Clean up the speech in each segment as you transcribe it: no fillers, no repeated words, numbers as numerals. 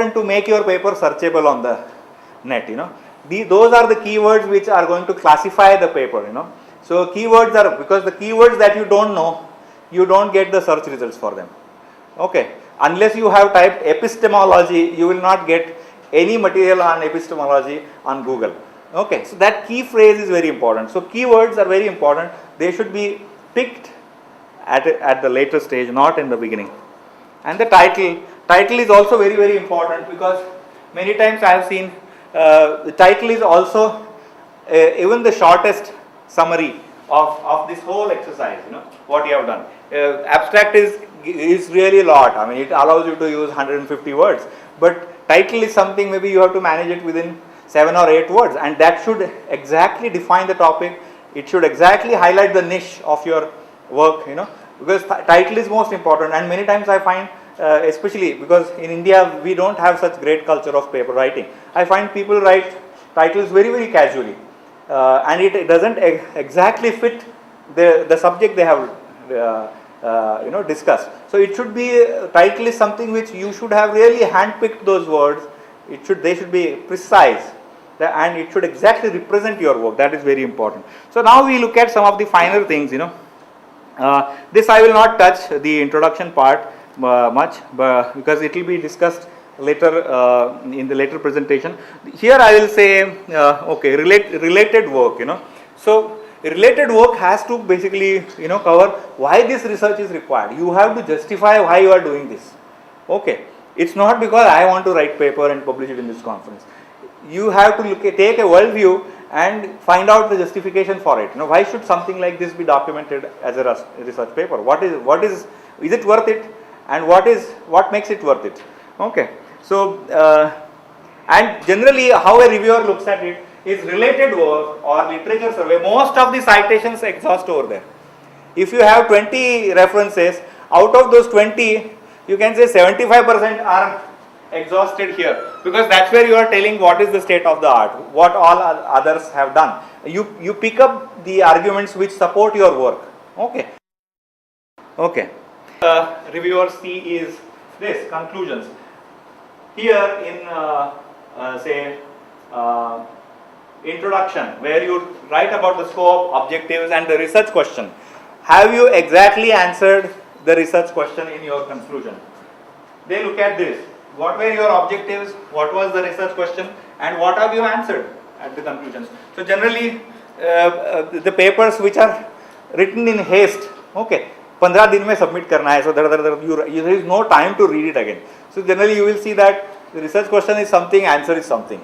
important to make your paper searchable on the net, those are the keywords which are going to classify the paper, So keywords are, because the keywords that you don't know, you don't get the search results for them. Okay, unless you have typed epistemology, you will not get any material on epistemology on Google. Okay, so that key phrase is very important. So keywords are very important. They should be picked at the later stage, not in the beginning. And the title is also very, very important, because many times I have seen the title is also even the shortest summary of this whole exercise, what you have done. Abstract is really a lot. I mean, it allows you to use 150 words, but title is something maybe you have to manage it within 7 or 8 words, and that should exactly define the topic. It should exactly highlight the niche of your work, because title is most important. And many times I find, especially because in India we don't have such great culture of paper writing, I find people write titles very, very casually, and it doesn't exactly fit the subject they have discussed. So it should be, title is something which you should have really handpicked those words. They should be precise, and it should exactly represent your work. That is very important. So now we look at some of the finer things, this I will not touch the introduction part much, but because it will be discussed later in the later presentation. Here I will say, okay, related work, So related work has to basically, cover why this research is required. You have to justify why you are doing this. Okay, it's not because I want to write paper and publish it in this conference. You have to take a world view and find out the justification for it. Why should something like this be documented as a research paper? Is it worth it, and what makes it worth it? Okay, so and generally how a reviewer looks at it is related work or literature survey. Most of the citations exhaust over there. If you have 20 references, out of those 20, you can say 75% are exhausted here, because that's where you are telling what is the state of the art, what all others have done. You pick up the arguments which support your work. Okay. Reviewer C is this, conclusions. Here in say introduction, where you write about the scope, objectives, and the research question. Have you exactly answered the research question in your conclusion? They look at this. What were your objectives? What was the research question? And what have you answered at the conclusions? So generally, the papers which are written in haste, 15 दिन में submit करना है, so there is no time to read it again. So generally you will see that the research question is something, answer is something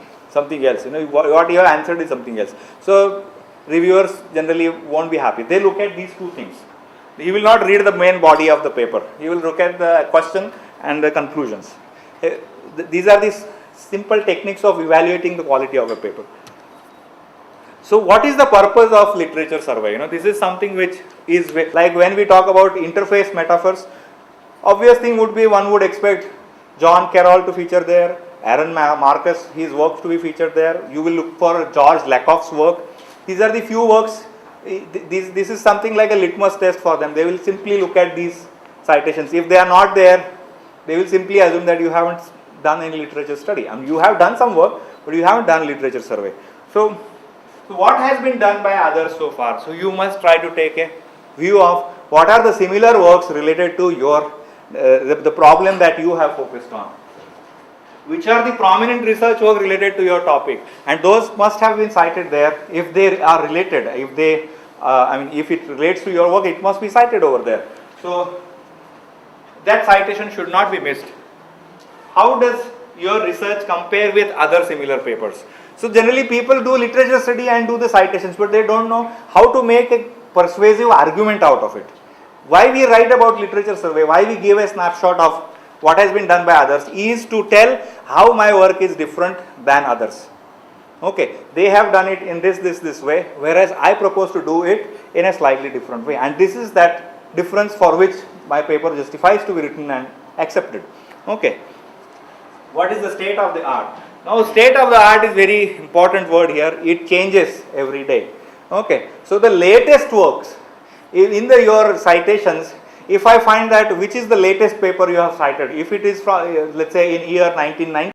else. What you have answered is something else. So reviewers generally won't be happy. They look at these two things. He will not read the main body of the paper. He will look at the question and the conclusions. These are the simple techniques of evaluating the quality of a paper. So what is the purpose of literature survey? This is something which is like when we talk about interface metaphors, obvious thing would be one would expect John Carroll to feature there, Aaron Marcus, his works to be featured there. You will look for George Lakoff's work. These are the few works. This is something like a litmus test for them. They will simply look at these citations. If they are not there, they will simply assume that you haven't done any literature study. You have done some work, but you haven't done literature survey. So what has been done by others so far? So you must try to take a view of what are the similar works related to your the problem that you have focused on. Which are the prominent research work related to your topic, and those must have been cited there if they are related. If they, if it relates to your work, it must be cited over there. So that citation should not be missed. How does your research compare with other similar papers? So generally people do literature study and do the citations, but they don't know how to make a persuasive argument out of it. Why we write about literature survey, why we give a snapshot of what has been done by others, is to tell how my work is different than others. They have done it in this way, whereas I propose to do it in a slightly different way, and this is that difference for which my paper justifies to be written and accepted. What is the state of the art? Now state of the art is very important word here. It changes every day. So the latest works in your citations, if I find that which is the latest paper you have cited, if it is from let's say in year 1990,